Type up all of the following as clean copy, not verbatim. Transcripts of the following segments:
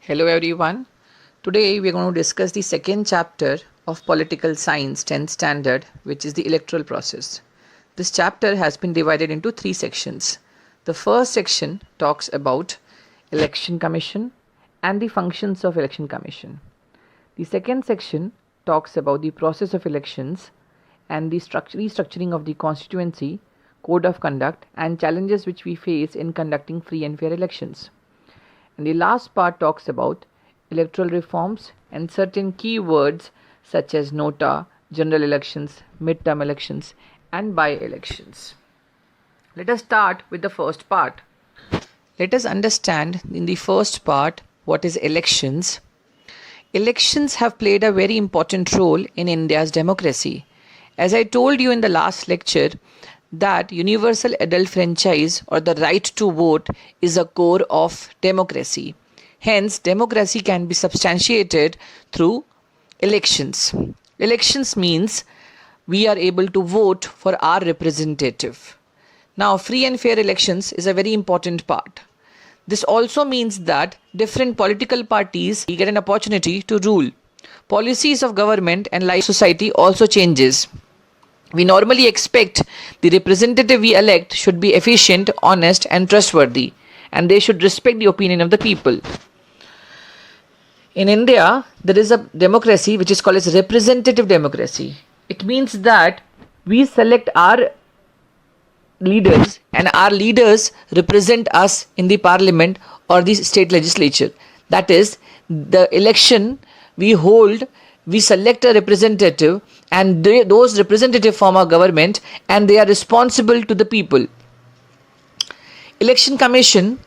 Hello everyone. Today we are going to discuss the second chapter of Political Science 10th Standard, which is the electoral process. This chapter has been divided into three sections. The first section talks about Election Commission and the functions of Election Commission. The second section talks about the process of elections and the restructuring of the constituency, code of conduct, and challenges which we face in conducting free and fair elections. And the last part talks about electoral reforms and certain key words such as nota, general elections, midterm elections, and by-elections. Let us start with the first part. Let us understand in the first part what is elections. Elections have played a very important role in India's democracy. As I told you in the last lecture, that universal adult franchise or the right to vote is a core of democracy. Hence, democracy can be substantiated through elections. Elections means we are able to vote for our representative. Now, free and fair elections is a very important part. This also means that different political parties get an opportunity to rule. Policies of government and life society also changes. We normally expect the representative we elect should be efficient, honest, and trustworthy, and they should respect the opinion of the people. In India, there is a democracy which is called as representative democracy. It means that we select our leaders, and our leaders represent us in the parliament or the state legislature. That is, the election we hold, we select a representative, and those representatives form our government, and they are responsible to the people. Election Commission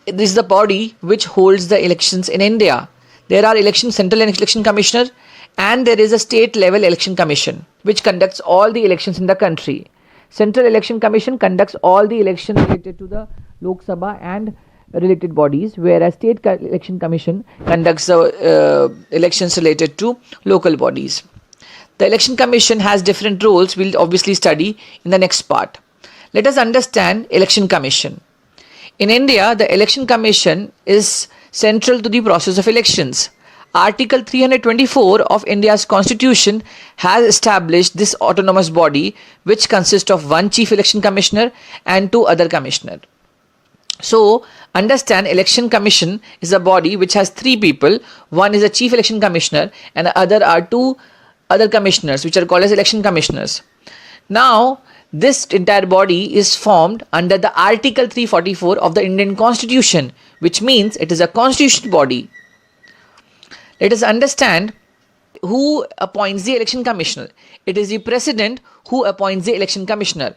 is the body which holds the elections in India. There are central election commissioner, and there is a state level election commission which conducts all the elections in the country. Central Election Commission conducts all the elections related to the Lok Sabha and related bodies, whereas State Election Commission conducts the elections related to local bodies. The Election Commission has different roles we'll obviously study in the next part. Let us understand Election Commission. In India, the Election Commission is central to the process of elections. Article 324 of India's Constitution has established this autonomous body which consists of one Chief Election Commissioner and two other commissioners. So, understand Election Commission is a body which has three people. One is a Chief Election Commissioner and the other are two other commissioners which are called as Election Commissioners. Now, this entire body is formed under the Article 344 of the Indian Constitution, which means it is a constitutional body. Let us understand who appoints the election commissioner. It is the president who appoints the election commissioner.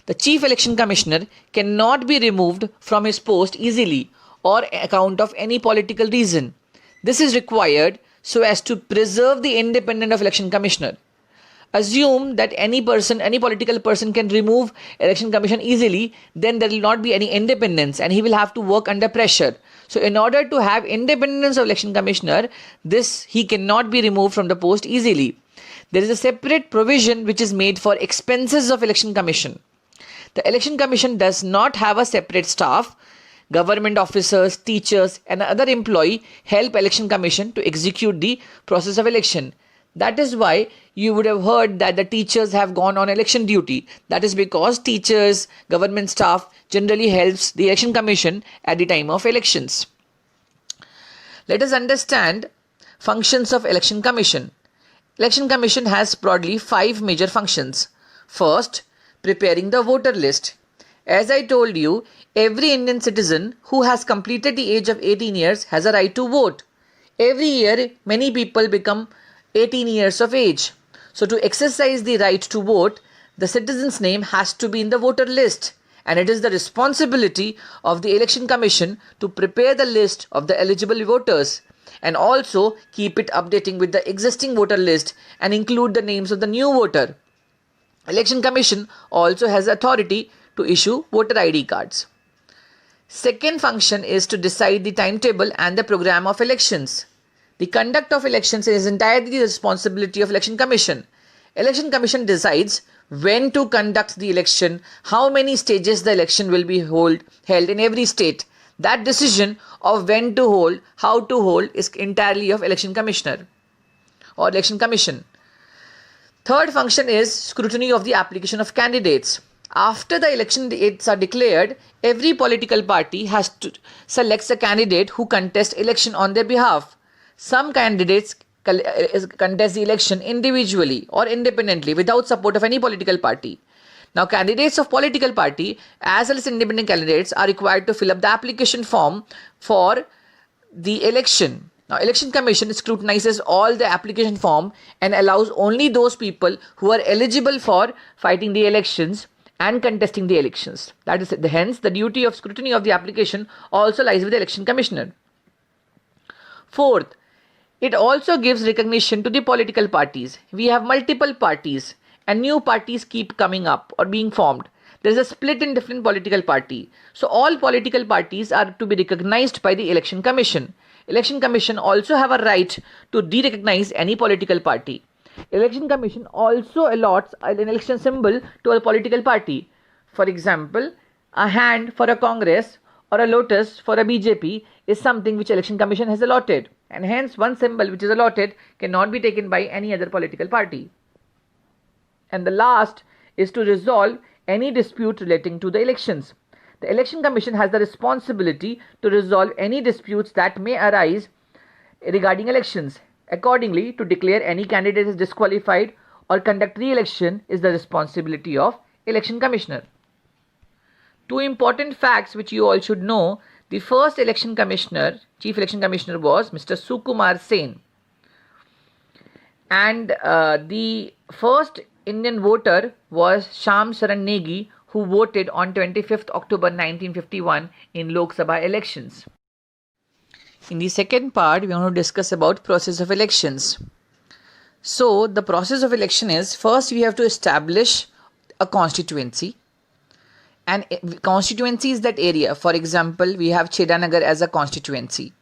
The chief election commissioner cannot be removed from his post easily or account of any political reason. This is required so as to preserve the independence of election commissioner. Assume that any political person can remove election commission easily, then there will not be any independence and he will have to work under pressure. So in order to have independence of election commissioner, he cannot be removed from the post easily. There is a separate provision which is made for expenses of election commission. The election commission does not have a separate staff. Government officers, teachers and other employees help election commission to execute the process of election. That is why you would have heard that the teachers have gone on election duty. That is because teachers, government staff generally helps the election commission at the time of elections. Let us understand functions of election commission. Election commission has broadly 5 major functions. First, preparing the voter list. As I told you, every Indian citizen who has completed the age of 18 years has a right to vote. Every year, many people become 18 years of age. So to exercise the right to vote, the citizen's name has to be in the voter list, and it is the responsibility of the election commission to prepare the list of the eligible voters and also keep it updating with the existing voter list and include the names of the new voter. Election commission also has authority to issue voter ID cards. Second function is to decide the timetable and the program of elections. The conduct of elections is entirely the responsibility of Election Commission. Election Commission decides when to conduct the election, how many stages the election will be held in every state. That decision of when to hold, how to hold is entirely of election commissioner or election commission. Third function is scrutiny of the application of candidates. After the election dates are declared, every political party has to select a candidate who contests election on their behalf. Some candidates contest the election individually or independently without support of any political party. Now, candidates of political party as well as independent candidates are required to fill up the application form for the election. Now, Election Commission scrutinizes all the application form and allows only those people who are eligible for fighting the elections and contesting the elections. That is, hence, the duty of scrutiny of the application also lies with the Election Commissioner. Fourth, it also gives recognition to the political parties. We have multiple parties and new parties keep coming up or being formed. There is a split in different political party. So all political parties are to be recognized by the Election Commission. Election Commission also have a right to de-recognize any political party. Election Commission also allots an election symbol to a political party. For example, a hand for a Congress or a lotus for a BJP is something which Election Commission has allotted, and hence one symbol which is allotted cannot be taken by any other political party. And the last is to resolve any dispute relating to the elections. The Election Commission has the responsibility to resolve any disputes that may arise regarding elections. Accordingly, to declare any candidate is disqualified or conduct re-election is the responsibility of Election Commissioner. Two important facts which you all should know. The first Election Commissioner, Chief Election Commissioner was Mr. Sukumar Sen. And the first Indian voter was Shyam Saran Negi, who voted on 25th October 1951 in Lok Sabha elections. In the second part, we want to discuss about process of elections. So, the process of election is, first we have to establish a constituency. And constituency is that area. For example, we have Chedanagar as a constituency.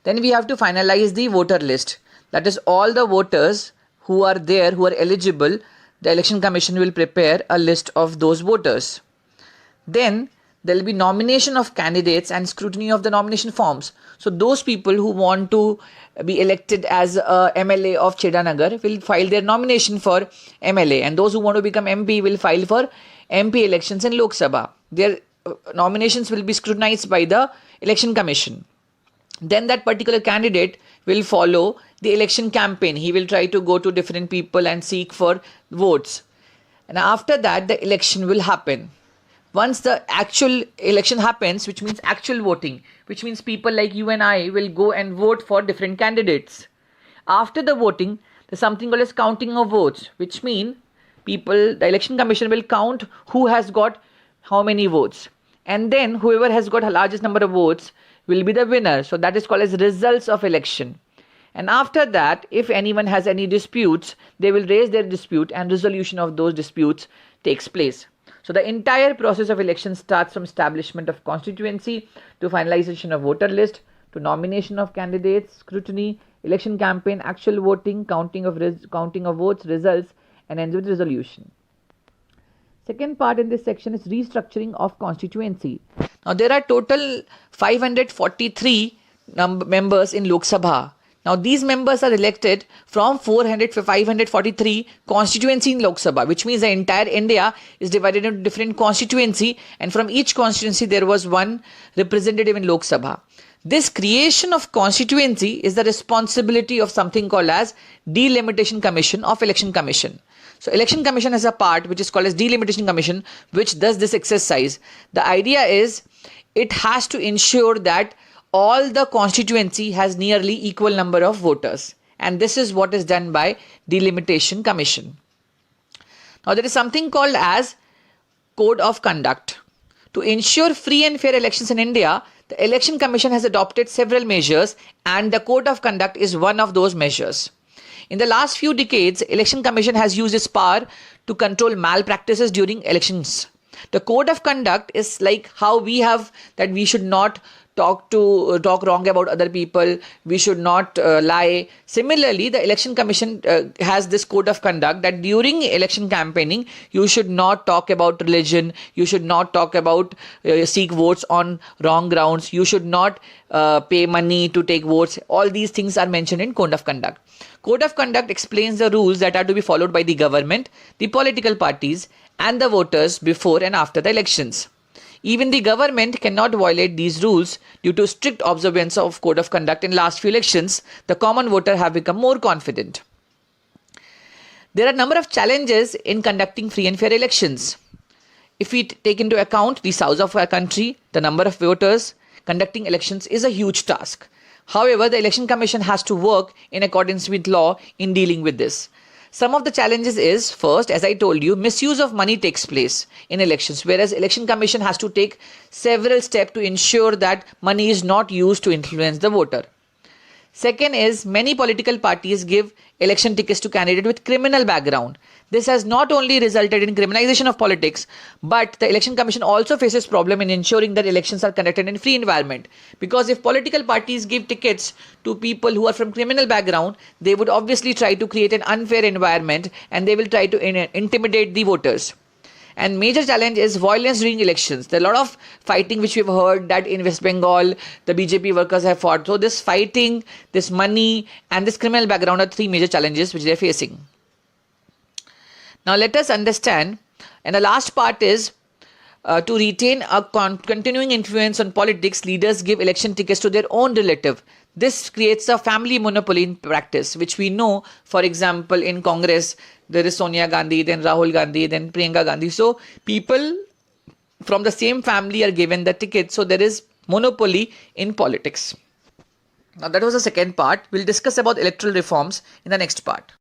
Then we have to finalize the voter list. That is, all the voters who are there, who are eligible, the Election Commission will prepare a list of those voters. Then there will be nomination of candidates and scrutiny of the nomination forms. So those people who want to be elected as a MLA of Chedanagar will file their nomination for MLA, and those who want to become MP will file for MP elections in Lok Sabha. Their nominations will be scrutinized by the Election Commission. Then that particular candidate will follow the election campaign. He will try to go to different people and seek for votes. And after that, the election will happen. Once the actual election happens, which means actual voting, which means people like you and I will go and vote for different candidates. After the voting, there's something called as counting of votes, which means the Election Commission will count who has got how many votes. And then whoever has got the largest number of votes will be the winner. So that is called as results of election. And after that, if anyone has any disputes, they will raise their dispute and resolution of those disputes takes place. So the entire process of election starts from establishment of constituency to finalization of voter list to nomination of candidates, scrutiny, election campaign, actual voting, counting of votes, results, and ends with resolution. Second part in this section is restructuring of constituency. Now there are total 543 members in Lok Sabha. Now these members are elected from 543 constituency in Lok Sabha, which means the entire India is divided into different constituency, and from each constituency there was one representative in Lok Sabha. This creation of constituency is the responsibility of something called as Delimitation Commission of Election Commission. So Election Commission has a part which is called as Delimitation Commission, which does this exercise. The idea is it has to ensure that all the constituency has nearly equal number of voters, and this is what is done by Delimitation Commission. Now there is something called as Code of Conduct. To ensure free and fair elections in India, the Election Commission has adopted several measures, and the Code of Conduct is one of those measures. In the last few decades, Election Commission has used its power to control malpractices during elections. The Code of Conduct is like how we have that we should not talk wrong about other people. We should not lie. Similarly, the election commission has this code of conduct that during election campaigning you should not talk about religion, you should not talk about seek votes on wrong grounds, you should not pay money to take votes. All these things are mentioned in code of conduct. Code of conduct explains the rules that are to be followed by the government, the political parties, and the voters before and after the elections. Even the government cannot violate these rules due to strict observance of code of conduct. In last few elections, the common voter have become more confident. There are a number of challenges in conducting free and fair elections. If we take into account the size of our country, the number of voters, conducting elections is a huge task. However, the Election Commission has to work in accordance with law in dealing with this. Some of the challenges is, first, as I told you, misuse of money takes place in elections, whereas Election Commission has to take several steps to ensure that money is not used to influence the voter. Second is, many political parties give election tickets to candidates with criminal background. This has not only resulted in criminalization of politics, but the Election Commission also faces problem in ensuring that elections are conducted in a free environment. Because if political parties give tickets to people who are from criminal background, they would obviously try to create an unfair environment and they will try to intimidate the voters. And major challenge is violence during elections. There are a lot of fighting which we've heard that in West Bengal, the BJP workers have fought. So this fighting, this money and this criminal background are three major challenges which they're facing. Now let us understand, and the last part is to retain a continuing influence on politics, leaders give election tickets to their own relative. This creates a family monopoly in practice, which we know, for example, in Congress, there is Sonia Gandhi, then Rahul Gandhi, then Priyanka Gandhi. So people from the same family are given the ticket. So there is monopoly in politics. Now that was the second part. We'll discuss about electoral reforms in the next part.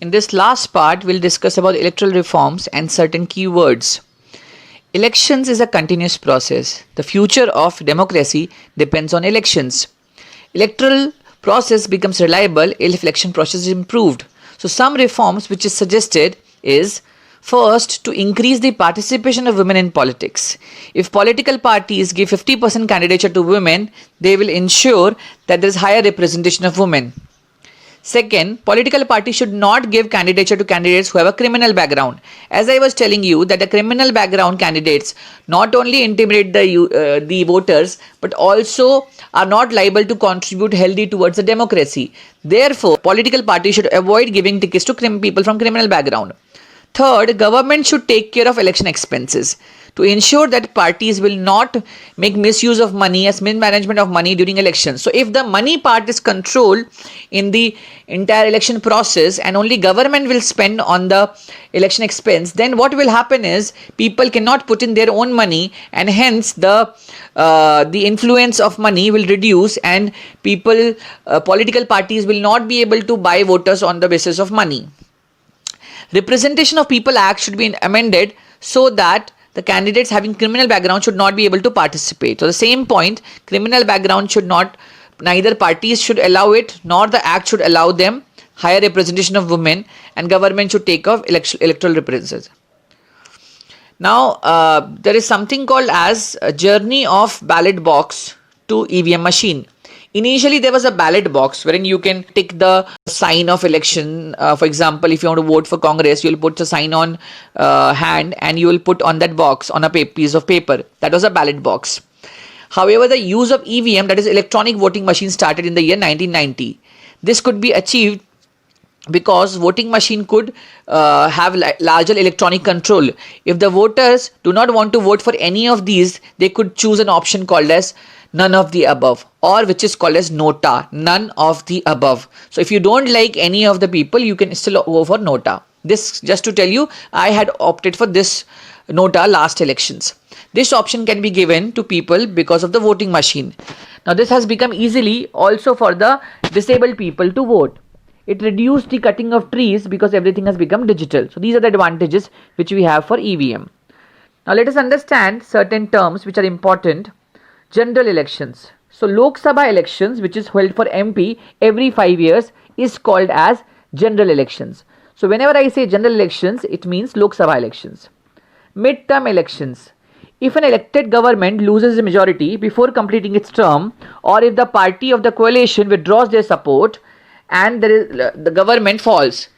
In this last part, we'll discuss about electoral reforms and certain keywords. Elections is a continuous process. The future of democracy depends on elections. Electoral process becomes reliable if election process is improved. So some reforms which is suggested is, first, to increase the participation of women in politics. If political parties give 50% candidature to women, they will ensure that there is higher representation of women. Second, political parties should not give candidature to candidates who have a criminal background. As I was telling you that the criminal background candidates not only intimidate the voters but also are not liable to contribute healthy towards the democracy. Therefore, political parties should avoid giving tickets to people from criminal background. Third, government should take care of election expenses to ensure that parties will not make misuse of money as mismanagement of money during elections. So if the money part is controlled in the entire election process and only government will spend on the election expense, then what will happen is people cannot put in their own money and hence the influence of money will reduce and political parties will not be able to buy voters on the basis of money. Representation of People Act should be amended so that the candidates having criminal background should not be able to participate. So the same point, criminal background should not, neither parties should allow it nor the act should allow them. Higher representation of women and government should take off electoral representatives. Now there is something called as a journey of ballot box to EVM machine. Initially, there was a ballot box wherein you can tick the sign of election. For example, if you want to vote for Congress, you'll put the sign on hand and you will put on that box on a piece of paper. That was a ballot box. However, the use of EVM, that is electronic voting machine, started in the year 1990. This could be achieved because voting machine could have larger electronic control. If the voters do not want to vote for any of these, they could choose an option called as none of the above, or which is called as nota, none of the above. So if you don't like any of the people, you can still go for nota. This, just to tell you, I had opted for this nota last elections. This option can be given to people because of the voting machine. Now this has become easily also for the disabled people to vote. It reduced the cutting of trees because everything has become digital. So these are the advantages which we have for EVM. Now let us understand certain terms which are important. General elections. So Lok Sabha elections, which is held for MP every 5 years, is called as general elections. So whenever I say general elections, it means Lok Sabha elections. Midterm elections. If an elected government loses a majority before completing its term, or if the party of the coalition withdraws their support and the government falls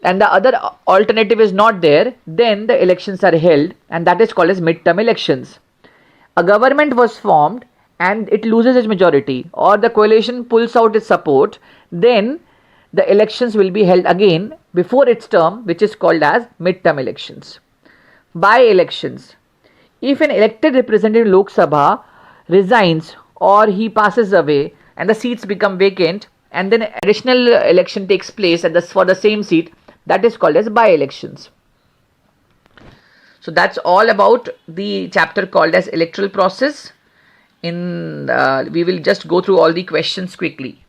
and the other alternative is not there, then the elections are held, and that is called as midterm elections. A government was formed and it loses its majority, or the coalition pulls out its support, then the elections will be held again before its term, which is called as midterm elections. By-elections. If an elected representative in Lok Sabha resigns or he passes away and the seats become vacant, and then additional election takes place for the same seat, that is called as by-elections. So that's all about the chapter called as electoral process. We will just go through all the questions quickly.